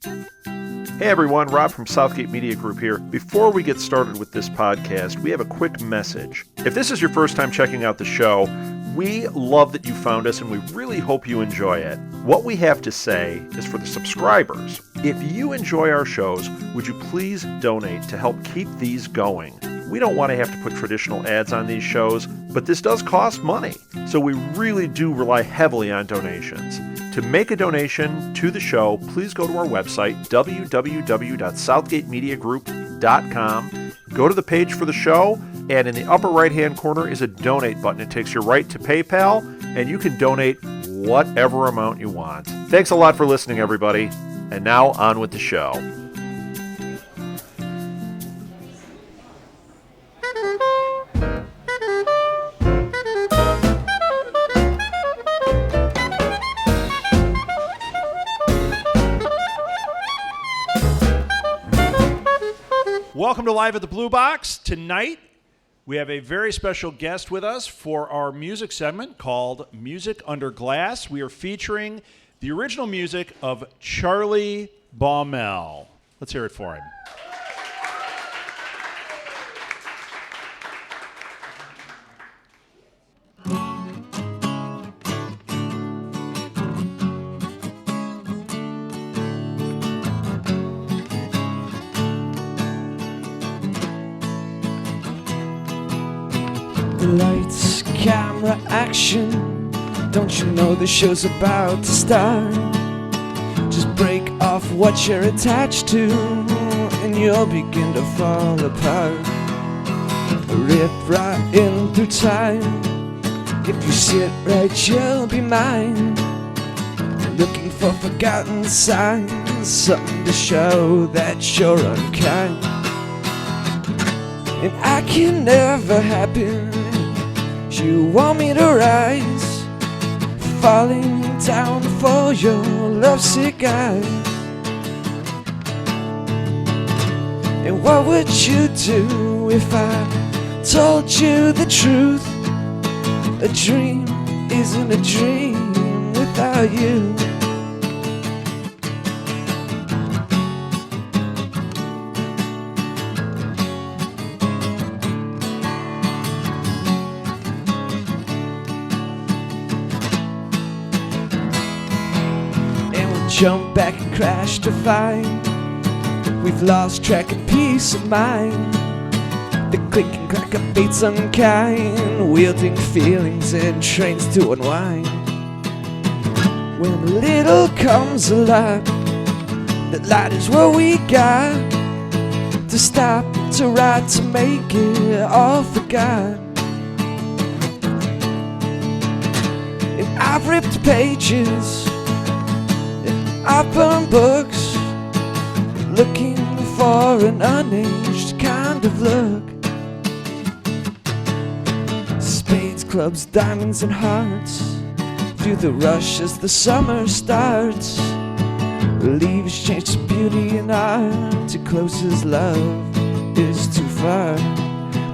Hey everyone, Rob from Southgate Media Group here. Before we get started with this podcast, we have a quick message. If this is your first time checking out the show, we love that you found us and we really hope you enjoy it. What we have to say is for the subscribers. If you enjoy our shows, would you please donate to help keep these going? We don't want to have to put traditional ads on these shows, but this does cost money. So we really do rely heavily on donations. To make a donation to the show, please go to our website, www.southgatemediagroup.com. Go to the page for the show, and in the upper right-hand corner is a donate button. It takes you right to PayPal, and you can donate whatever amount you want. Thanks a lot for listening, everybody. And now, on with the show. Welcome to Live at the Blue Box. Tonight, we have a very special guest with us for our music segment called Music Under Glass. We are featuring the original music of Charlie Baumel. Let's hear it for him. Lights, camera, action. Don't you know the show's about to start? Just break off what you're attached to and you'll begin to fall apart. Rip right in through time. If you sit right, you'll be mine. Looking for forgotten signs, something to show that you're unkind. And I can never happen. You want me to rise, falling down for your lovesick eyes. And what would you do if I told you the truth? A dream isn't a dream without you. Jump back and crash to find we've lost track of peace of mind. The click and crack of beats unkind, wielding feelings and trains to unwind. When a little comes a lot, that light is what we got. To stop, to write, to make it all forgot. And I've ripped pages, I've burned books, looking for an unaged kind of look. Spades, clubs, diamonds, and hearts, through the rush as the summer starts. Leaves change to beauty and art, too close as love is too far,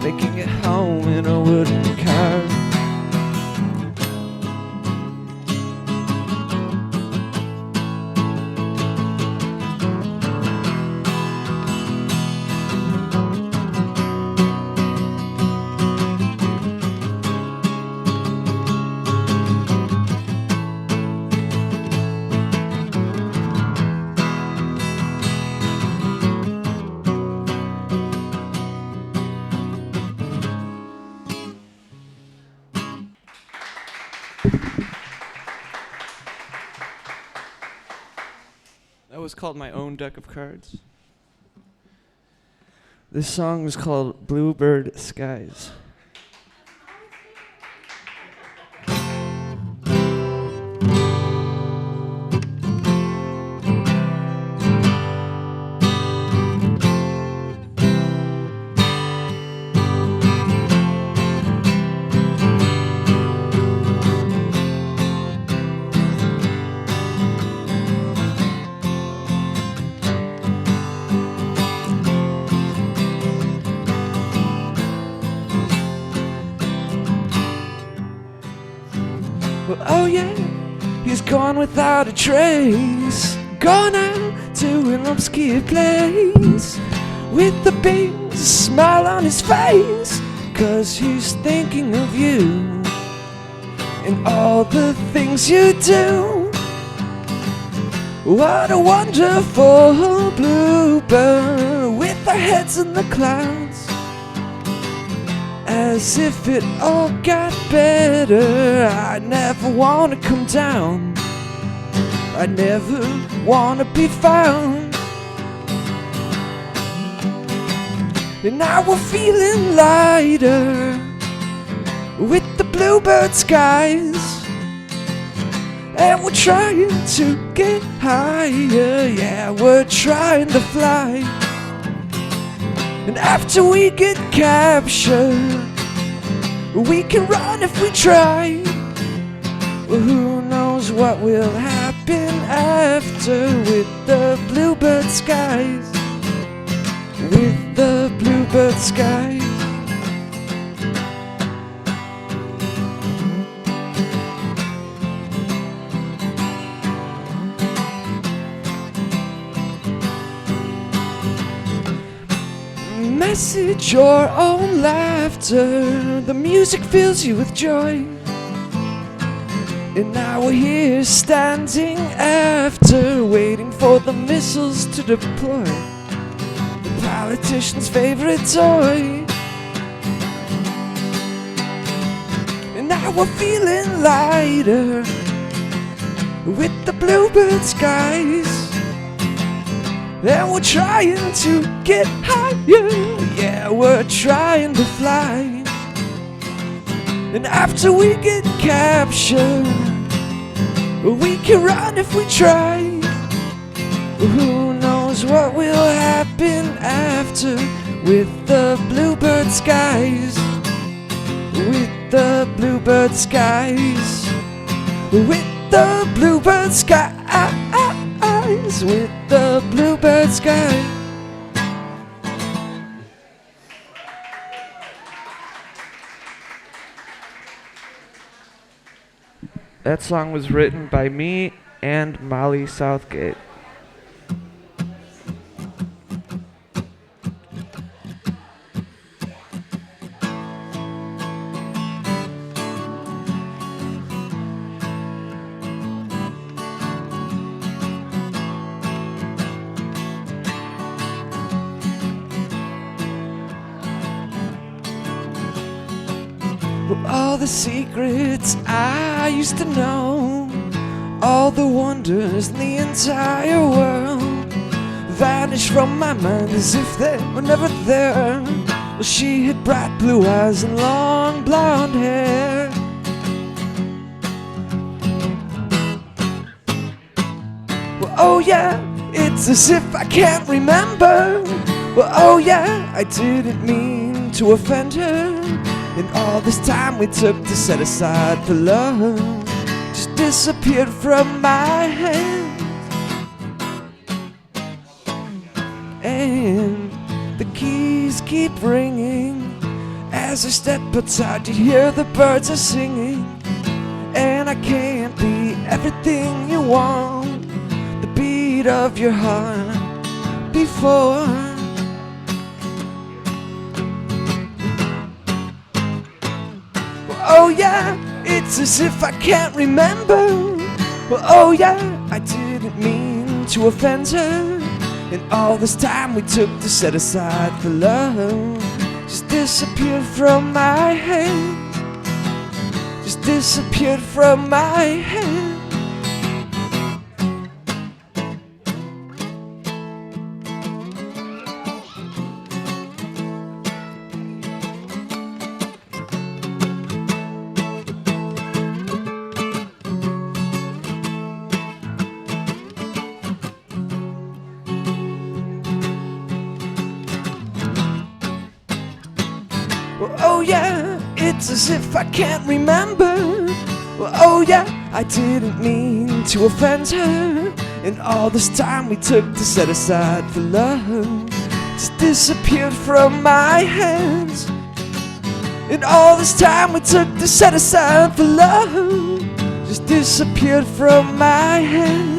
making it home in a wooden car. That was called My Own Deck of Cards. This song was called Bluebird Skies. Well, oh yeah, he's gone without a trace, gone out to an obscure place with the big smile on his face, 'cause he's thinking of you and all the things you do. What a wonderful bluebird with their heads in the clouds, as if it all got better. I never wanna come down, I never wanna be found. And now we're feeling lighter with the bluebird skies, and we're trying to get higher, yeah, we're trying to fly. And after we get captured, we can run if we try. Well, who knows what will happen after with the bluebird skies, with the bluebird skies. Message your own laughter, the music fills you with joy. And now we're here standing after, waiting for the missiles to deploy, the politician's favorite toy. And now we're feeling lighter with the bluebird skies, and we're trying to get higher, yeah, we're trying to fly. And after we get captured, we can run if we try. Who knows what will happen after with the bluebird skies, with the bluebird skies, with the bluebird skies, with the bluebird skies. That song was written by me and Molly Southgate. All the secrets I used to know, all the wonders in the entire world, vanished from my mind as if they were never there. Well, she had bright blue eyes and long blonde hair. Well, oh yeah, it's as if I can't remember. Well, oh yeah, I didn't mean to offend her. And all this time we took to set aside for love just disappeared from my hands. And the keys keep ringing as I step outside to hear the birds are singing. And I can't be everything you want, the beat of your heart before. Oh yeah, it's as if I can't remember. Well, oh yeah, I didn't mean to offend her. And all this time we took to set aside for love just disappeared from my hands, just disappeared from my hands. Well, oh yeah, it's as if I can't remember. Well, oh yeah, I didn't mean to offend her. And all this time we took to set aside for love just disappeared from my hands. And all this time we took to set aside for love just disappeared from my hands.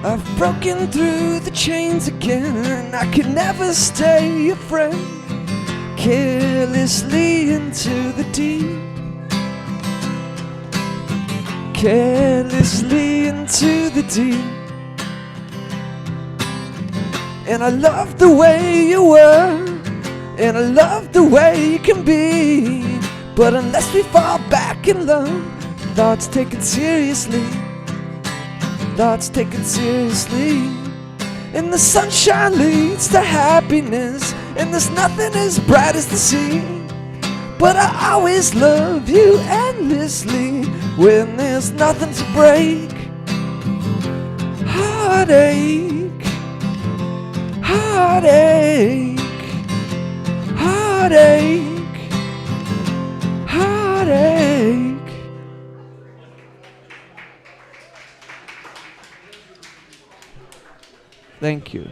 I've broken through the chains again. I can never stay your friend. Carelessly into the deep. Carelessly into the deep. And I love the way you were, and I love the way you can be. But unless we fall back in love, thoughts taken seriously, thoughts taken seriously. And the sunshine leads to happiness, and there's nothing as bright as the sea. But I always love you endlessly when there's nothing to break. Heartache, heartache, heartache, heartache. Thank you.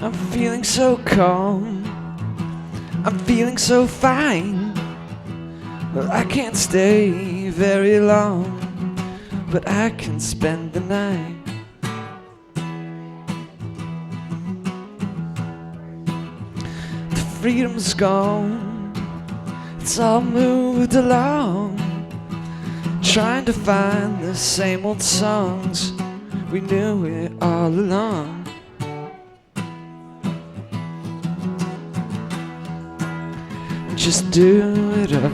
I'm feeling so calm, I'm feeling so fine. Well, I can't stay very long, but I can spend the night. The freedom's gone, it's all moved along, trying to find the same old songs, we knew it all along. Just do it up,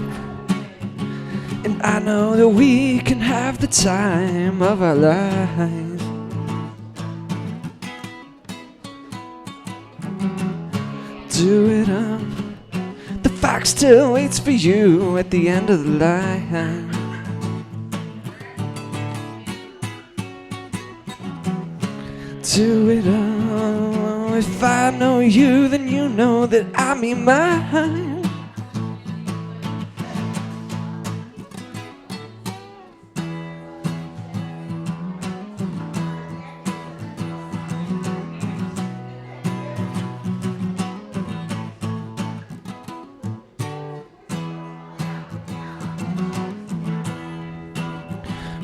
and I know that we can have the time of our lives. Do it up, the fox still waits for you at the end of the line. Do it up, if I know you, then you know that I mean mine.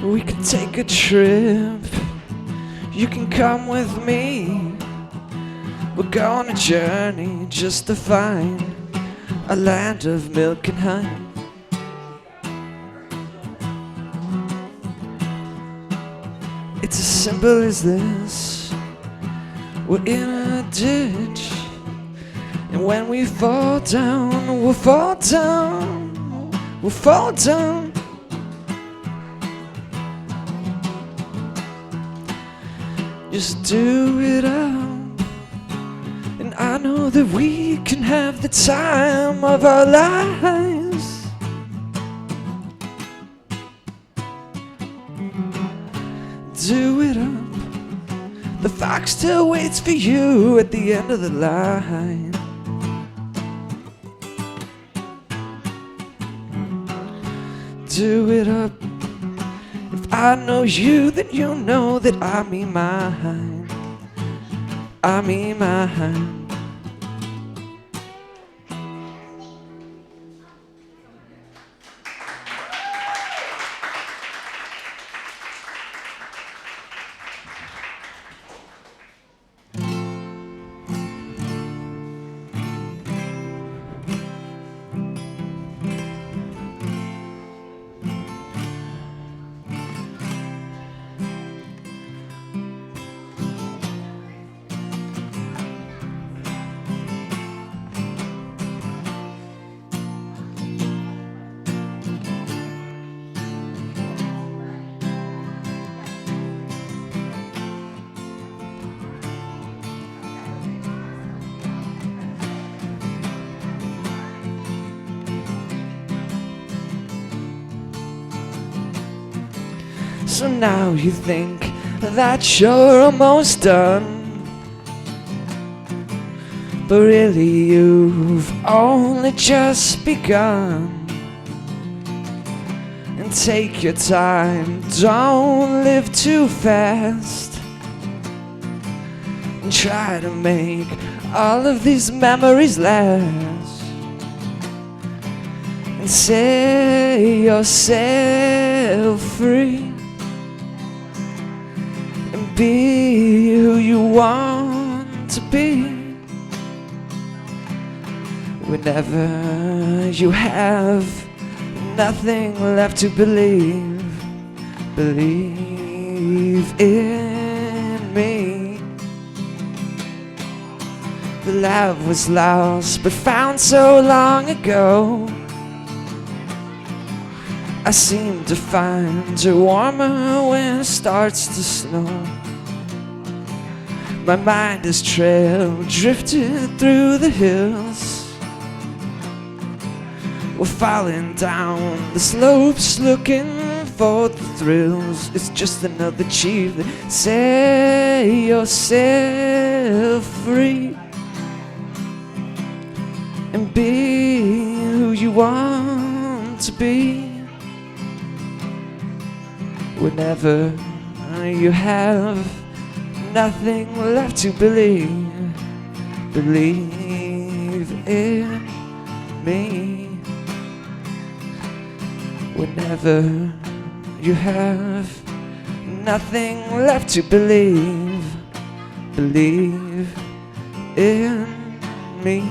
We can take a trip, you can come with me. We'll go on a journey just to find a land of milk and honey. It's as simple as this, we're in a ditch, and when we fall down, we'll fall down, we'll fall down. Just do it up, and I know that we can have the time of our lives. Do it up, the fox still waits for you at the end of the line. Do it up, I know you, then you know that I mean mine. I mean mine. So now you think that you're almost done, but really you've only just begun. And take your time, don't live too fast, and try to make all of these memories last. And set yourself free, and be who you want to be. Whenever you have nothing left to believe, believe in me. The love was lost but found so long ago. I seem to find her warmer when it starts to snow. My mind is trail drifted through the hills. We're falling down the slopes looking for the thrills. It's just another chief that set yourself free, and be who you want to be. Whenever you have nothing left to believe, believe in me. Whenever you have nothing left to believe, believe in me.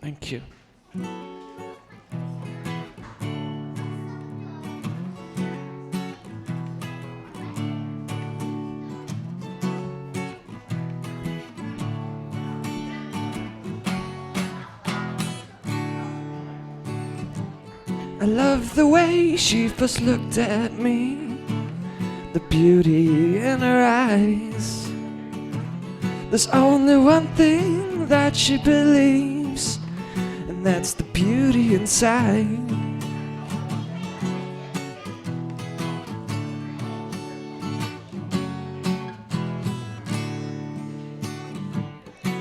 Thank you. I love the way she first looked at me, the beauty in her eyes. There's only one thing that she believes, and that's the beauty inside.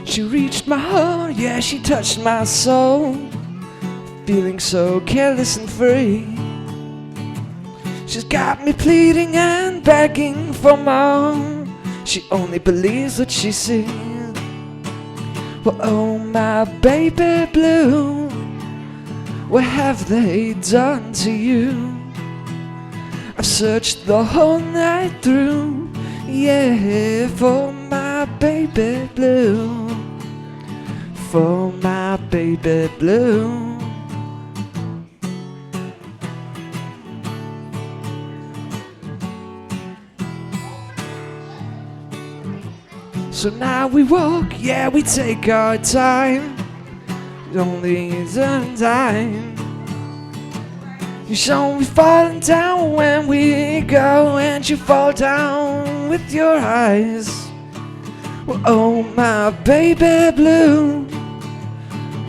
She reached my heart, yeah, she touched my soul, feeling so careless and free. She's got me pleading and begging for more. She only believes what she sees. Well, oh my baby blue, what have they done to you? I've searched the whole night through, yeah, for my baby blue, for my baby blue. So now we walk, yeah, we take our time, only the time. You saw me falling down when we go, and you fall down with your eyes. Well, oh my baby blue,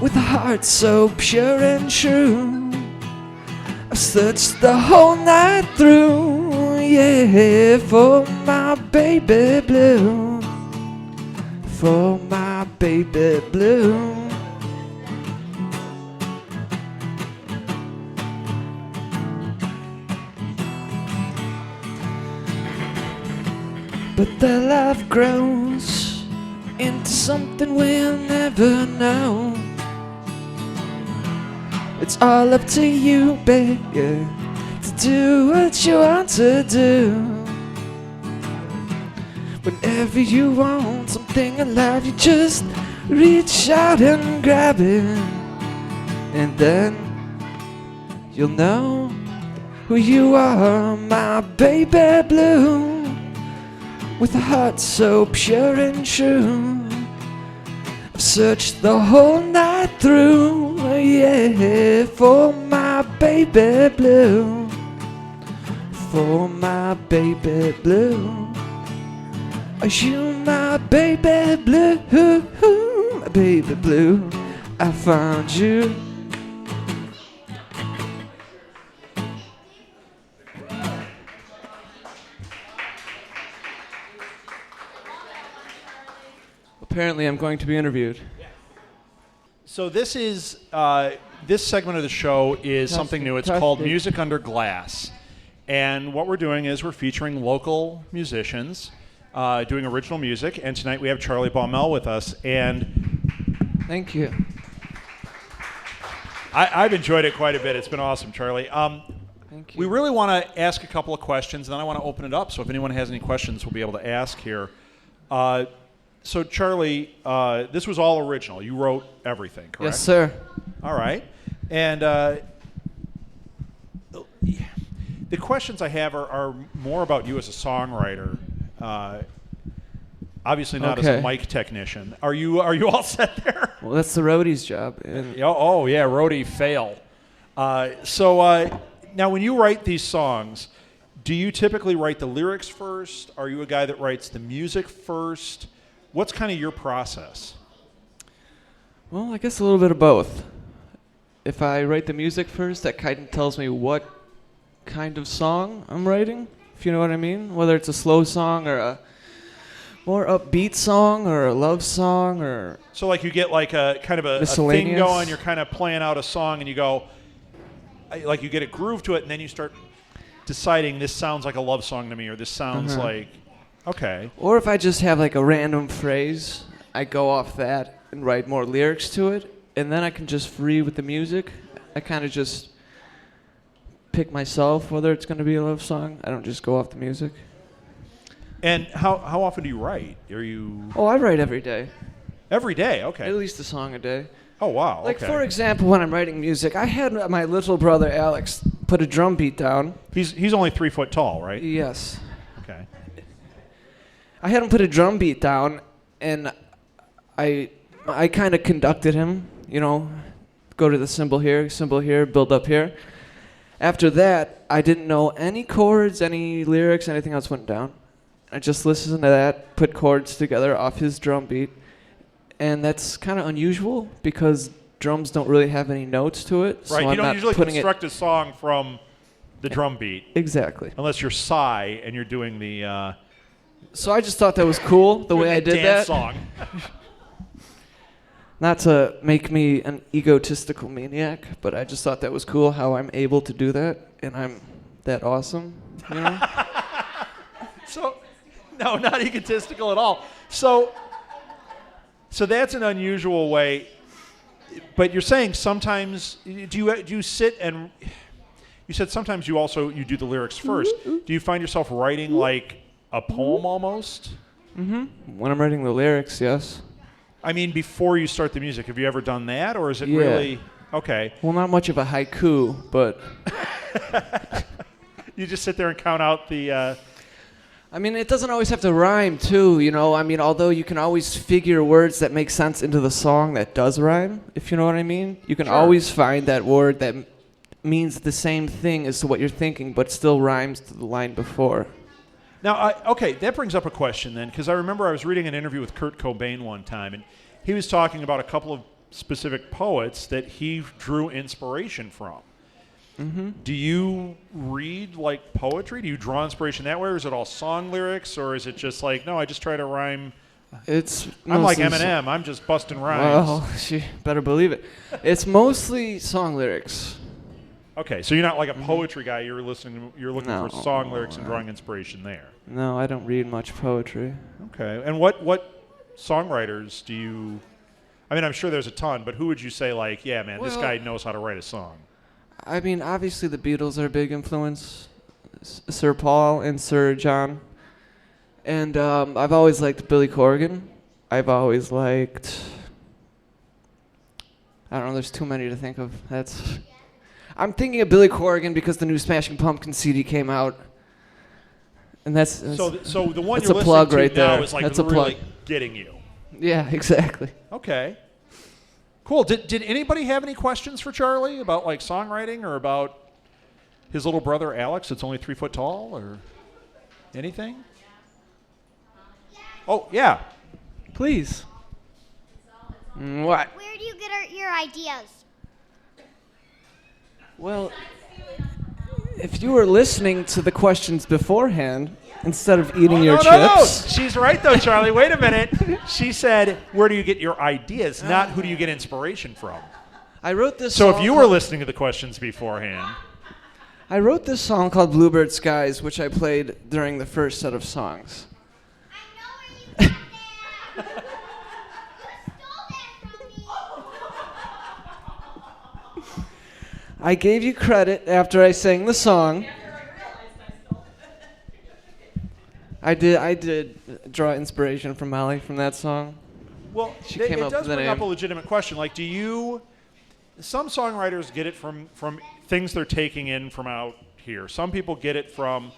with a heart so pure and true, I've searched the whole night through, yeah, for my baby blue, for my baby blue. But the love grows into something we'll never know. It's all up to you, baby, to do what you want to do. Whenever you want something in life, you just reach out and grab it, and then you'll know who you are, my baby blue, with a heart so pure and true. I've searched the whole night through, yeah, for my baby blue, for my baby blue, Are you my baby blue? My baby blue, I found you. Apparently, I'm going to be interviewed. So this is this segment of the show is something new. It's called Music Under Glass. And what we're doing is we're featuring local musicians doing original music. And tonight we have Charlie Baumel with us. And thank you. I've enjoyed it quite a bit. It's been awesome, Charlie. Thank you. We really want to ask a couple of questions, and then I want to open it up. So if anyone has any questions, we'll be able to ask here. So, Charlie, this was all original. You wrote everything, correct? Yes, sir. All right. And the questions I have are more about you as a songwriter. Obviously not as a mic technician. Are you all set there? Well, that's the roadie's job. Oh, yeah, roadie fail. So now when you write these songs, do you typically write the lyrics first? Are you a guy that writes the music first? What's kind of your process? Well, I guess a little bit of both. If I write the music first, that kind of tells me what kind of song I'm writing, if you know what I mean. Whether it's a slow song or a more upbeat song or a love song or... So like you get like a kind of a thing going, you're kind of playing out a song and you go, like you get a groove to it and then you start deciding this sounds like a love song to me or this sounds like... Okay. Or if I just have like a random phrase, I go off that and write more lyrics to it, and then I can just free with the music. I kind of just pick myself whether it's going to be a love song. I don't just go off the music. And how often do you write? Are you... Oh, I write every day. Every day? Okay. At least a song a day. Oh, wow. Like, for example, when I'm writing music, I had my little brother Alex put a drum beat down. He's only 3 foot tall, right? Yes. Okay. I had him put a drum beat down, and I kind of conducted him, you know, go to the cymbal here, build up here. After that, I didn't know any chords, any lyrics, anything else went down. I just listened to that, put chords together off his drum beat, and that's kind of unusual because drums don't really have any notes to it. Right, so you I'm don't not usually putting construct a song from the drum beat. Exactly. Unless you're Psy and you're doing the... So I just thought that was cool, the way I did dance that. Song. Not to make me an egotistical maniac, but I just thought that was cool how I'm able to do that, and I'm that awesome, you know? So, no, not egotistical at all. So that's an unusual way. But you're saying sometimes, do you sit and, you said sometimes you do the lyrics first. Do you find yourself writing like a poem almost? Mm-hmm. When I'm writing the lyrics, yes. I mean, before you start the music, have you ever done that, or is it really... Okay. Well, not much of a haiku, but... You just sit there and count out the... I mean, it doesn't always have to rhyme, too, you know? I mean, although you can always figure words that make sense into the song that does rhyme, if you know what I mean. You can always find that word that means the same thing as to what you're thinking, but still rhymes to the line before. Now, okay, that brings up a question then, because I remember I was reading an interview with Kurt Cobain one time, and he was talking about a couple of specific poets that he drew inspiration from. Mm-hmm. Do you read, like, poetry? Do you draw inspiration that way, or is it all song lyrics, or is it just like, no, I just try to rhyme? I'm like Eminem. I'm just busting rhymes. Well, you better believe it. It's mostly song lyrics. Okay, so you're not like a poetry guy. You're looking for song lyrics and drawing inspiration there. No, I don't read much poetry. Okay, and what songwriters do you? I mean, I'm sure there's a ton, but who would you say like, yeah, man, this guy knows how to write a song? I mean, obviously the Beatles are a big influence, Sir Paul and Sir John, and I've always liked Billy Corgan. I've always liked. I don't know. There's too many to think of. I'm thinking of Billy Corgan because the new Smashing Pumpkins CD came out, and that's so the one that's you're a plug listening right to now there. is like that's really a plug. Getting you. Yeah, exactly. Okay, cool. Did anybody have any questions for Charlie about like songwriting or about his little brother Alex that's only 3 foot tall or anything? Oh, yeah. Please. What? Where do you get your ideas? Well, if you were listening to the questions beforehand instead of eating your chips. No. She's right, though, Charlie. Wait a minute. She said, where do you get your ideas, not who do you get inspiration from? I wrote this So song if you were listening to the questions beforehand. I wrote this song called Bluebird Skies, which I played during the first set of songs. I know where you got that. You stole that from me. I gave you credit after I sang the song. I did draw inspiration from Molly from that song. Well, She it came up does with the bring up a name. legitimate question. Like, some songwriters get it from things they're taking in from out here. Some people get it from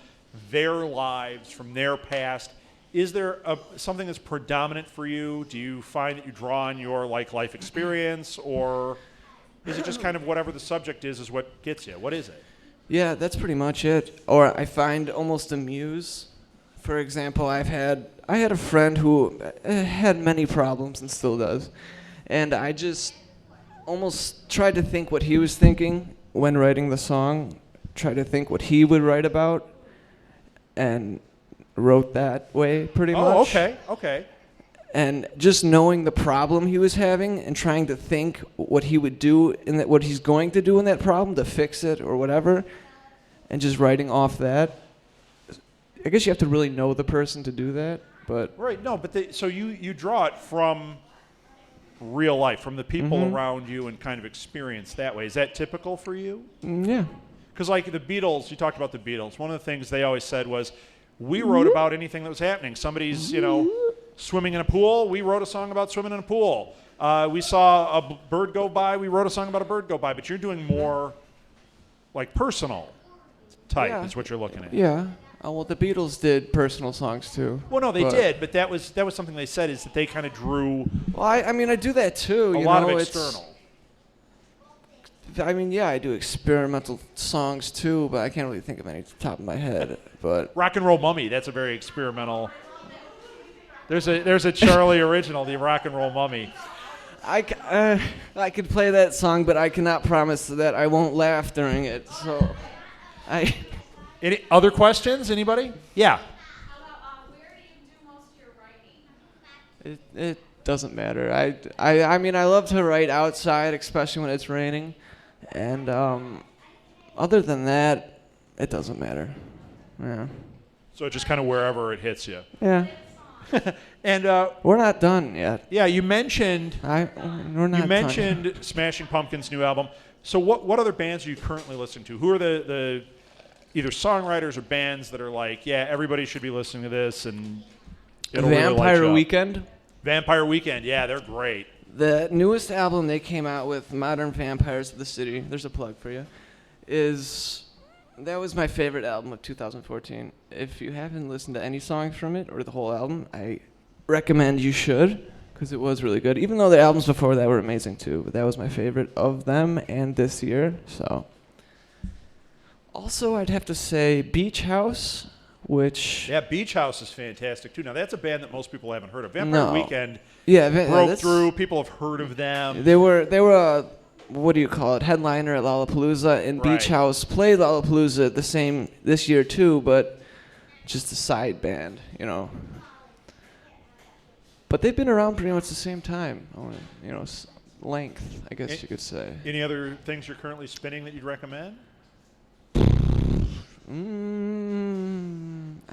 their lives, from their past. Is there something that's predominant for you? Do you find that you draw on your life experience, or is it just kind of whatever the subject is what gets you? What is it? Yeah, that's pretty much it. Or I find almost a muse. For example, I had a friend who had many problems and still does, and I just almost tried to think what he was thinking when writing the song, tried to think what he would write about, and wrote that way pretty much. Oh, okay. And just knowing the problem he was having and trying to think what he would do and what he's going to do in that problem to fix it or whatever, and just writing off that. I guess you have to really know the person to do that, but Right, no, but so you draw it from real life, from the people around you and kind of experience that way. Is that typical for you? yeah. Because like the Beatles, you talked about the Beatles. One of the things they always said was, we wrote about anything that was happening. Somebody's, swimming in a pool. We wrote a song about swimming in a pool. We saw a bird go by. We wrote a song about a bird go by. But you're doing more like personal type Yeah. is what you're looking at. Yeah. Well, the Beatles did personal songs too. Well, no, they did, but that was something they said is that they kind of drew Well, I mean, I do that too. a you lot know, of it's- external. I mean, yeah, I do experimental songs too, but I can't really think of any off the top of my head. But Rock and Roll Mummy, that's a very experimental. There's a Charlie original, the Rock and Roll Mummy. I could play that song, but I cannot promise that I won't laugh during it. So, Any other questions? Anybody? Yeah. Where do you do most of your writing? it doesn't matter. I mean, I love to write outside, especially when it's raining, and other than that, it doesn't matter. Yeah. So just kind of wherever it hits you. Yeah. And We're not done yet. yeah, you mentioned We're not you mentioned done. Smashing Pumpkins' new album. So what other bands are you currently listening to? Who are the either songwriters or bands that are like, yeah, everybody should be listening to this and it'll really light Vampire you up? Weekend. Vampire Weekend, yeah, they're great. The newest album they came out with, Modern Vampires of the City, there's a plug for you, that was my favorite album of 2014. If you haven't listened to any songs from it or the whole album, I recommend you should, because it was really good. Even though the albums before that were amazing too, but that was my favorite of them and this year. So, also I'd have to say Beach House, which Yeah, Beach House is fantastic too. Now that's a band that most people haven't heard of. Vampire No. Weekend broke broke through. People have heard of them. They were a, what do you call it, headliner at Lollapalooza, and Right. Beach House played Lollapalooza the same this year too, but just a side band, But they've been around pretty much the same time, length, I guess you could say. Any other things you're currently spinning that you'd recommend? I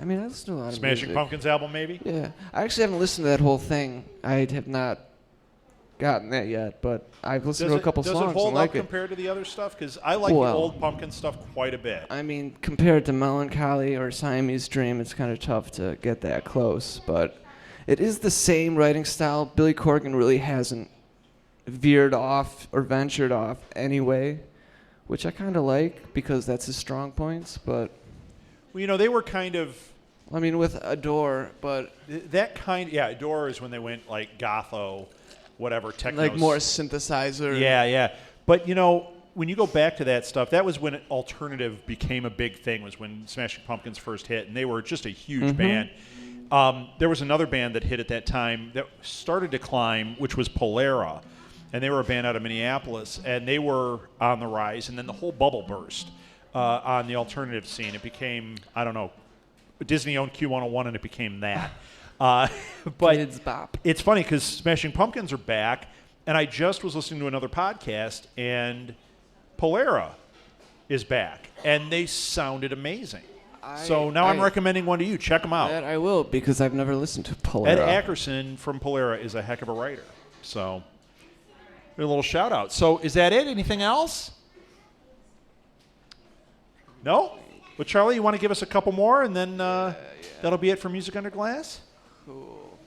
mean, I listen to a lot of Smashing music. Pumpkins album, maybe? Yeah, I actually haven't listened to that whole thing. I have not gotten that yet, but I've listened to a couple does songs it hold and like up it. compared to the other stuff? Because I like the Well- old Pumpkin stuff quite a bit. I mean, compared to Melancholy or Siamese Dream, it's kind of tough to get that close, but it is the same writing style. Billy Corgan really hasn't veered off or ventured off anyway, which I kind of like because that's his strong points, but Well, they were kind of I mean, with Adore, but that kind. Yeah, Adore is when they went like gotho, whatever techno. like more synthesizer. Yeah. But when you go back to that stuff, that was when alternative became a big thing. Was when Smashing Pumpkins first hit, and they were just a huge band. There was another band that hit at that time that started to climb, which was Polera. And they were a band out of Minneapolis, and they were on the rise. And then the whole bubble burst on the alternative scene. It became, I don't know, Disney owned Q101, and it became that. But Kids Bop. it's funny because Smashing Pumpkins are back, and I just was listening to another podcast, and Polera is back, and they sounded amazing. So now I'm recommending one to you. Check them out. That I will, because I've never listened to Polera. Ed Ackerson from Polera is a heck of a writer. So a little shout out. So is that it? Anything else? No? Well, Charlie, you want to give us a couple more, and then that'll be it for Music Under Glass? Cool.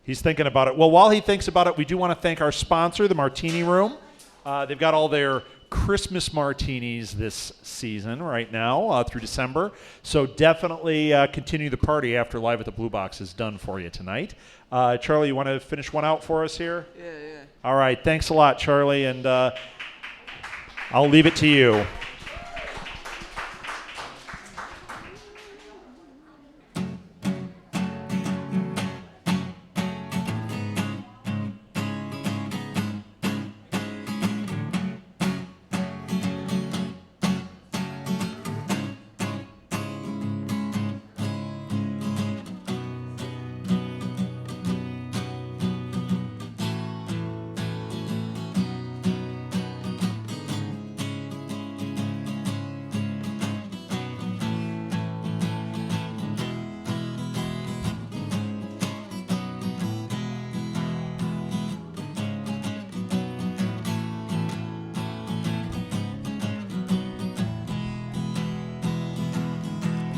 He's thinking about it. Well, while he thinks about it, we do want to thank our sponsor, the Martini Room. They've got all their Christmas martinis this season right now through December. So definitely continue the party after Live at the Blue Box is done for you tonight. Charlie, you want to finish one out for us here? Yeah. All right. Thanks a lot, Charlie. And I'll leave it to you.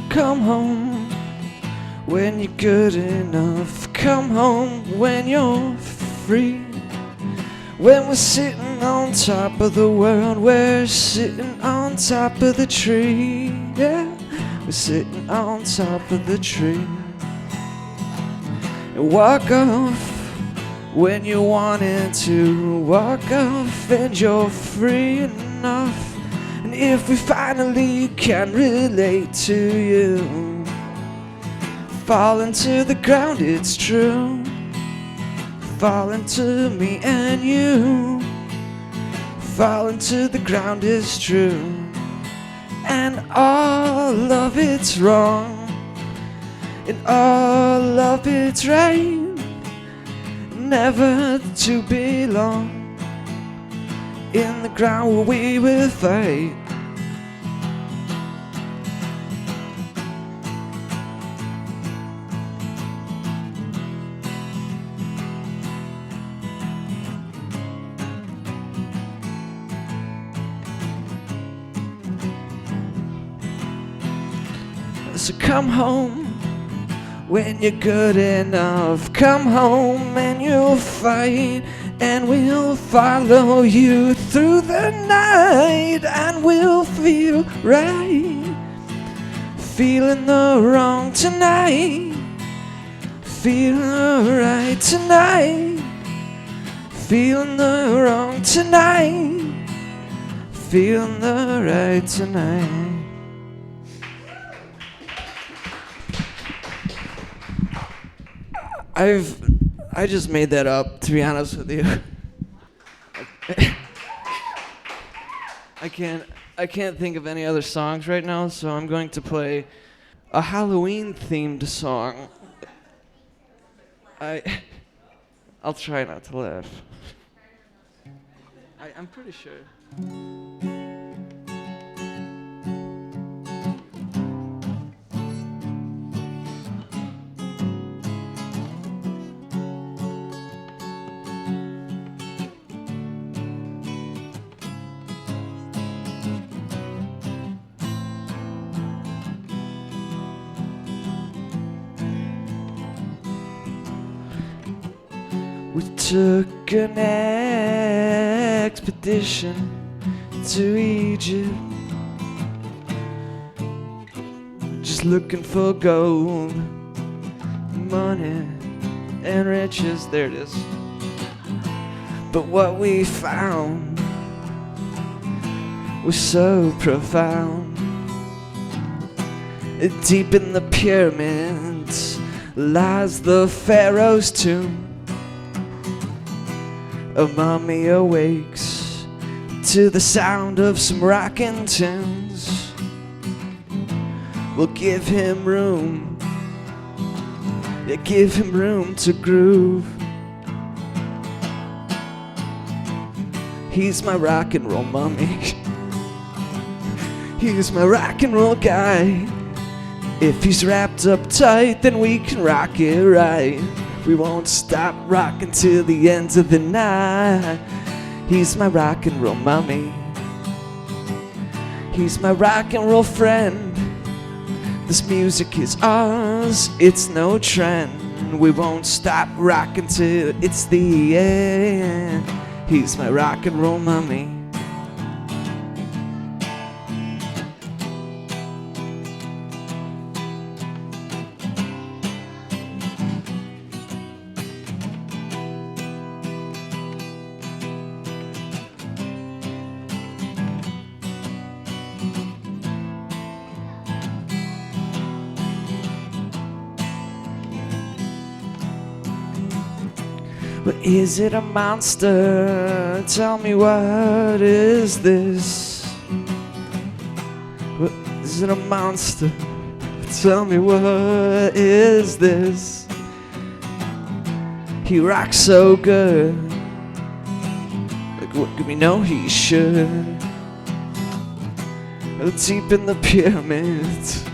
Come home when you're good enough. Come home when you're free. When we're sitting on top of the world, we're sitting on top of the tree. Yeah, we're sitting on top of the tree. And walk off when you wanted to. Walk off and you're free enough. And if we finally can relate to you, falling to the ground, it's true. Falling to me and you, falling to the ground is true. And all of it's wrong, and all of it's right, never to belong in the ground where we will fight. So come home when you're good enough. Come home and you'll fight, and we'll follow you through the night, and we'll feel right. Feeling the wrong tonight, feeling the right tonight, feeling the wrong tonight, feeling the right tonight. I just made that up, to be honest with you. I can't think of any other songs right now, so I'm going to play a Halloween-themed song. I'll try not to laugh. I'm pretty sure. We took an expedition to Egypt, just looking for gold, money, and riches. There it is. But what we found was so profound. Deep in the pyramids lies the Pharaoh's tomb. A mummy awakes to the sound of some rockin' tunes. We'll give him room, yeah, give him room to groove. He's my rock and roll mummy. He's my rock and roll guy. If he's wrapped up tight, then we can rock it right. We won't stop rocking till the end of the night. He's my rock and roll mummy. He's my rock and roll friend. This music is ours, it's no trend. We won't stop rocking till it's the end. He's my rock and roll mummy. But is it a monster? Tell me, what is this? What, is it a monster? Tell me, what is this? He rocks so good, like what we know he should. Deep in the pyramids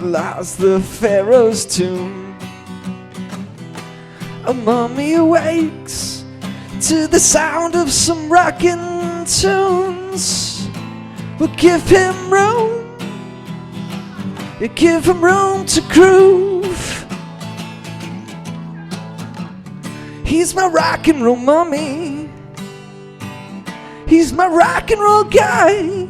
lies the Pharaoh's tomb. A mummy awakes to the sound of some rockin' tunes. We'll give him room, you give him room to groove. He's my rock and roll mummy. He's my rock and roll guy.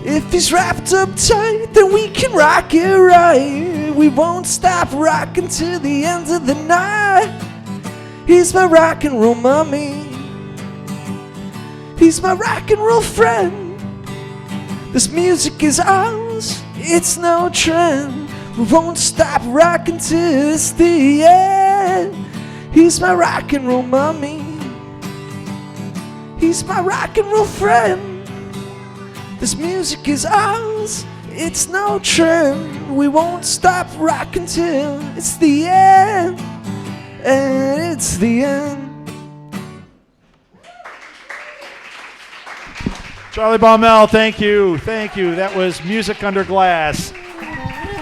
If he's wrapped up tight, then we can rock it right. We won't stop rocking till the end of the night. He's my rock and roll mummy. He's my rock and roll friend. This music is ours, it's no trend. We won't stop rocking till it's the end. He's my rock and roll mummy. He's my rock and roll friend. This music is ours, it's no trend. We won't stop rocking till it's the end. And it's the end. Charlie Baumel, thank you. Thank you. That was Music Under Glass.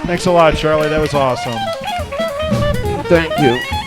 Thanks a lot, Charlie. That was awesome. Thank you.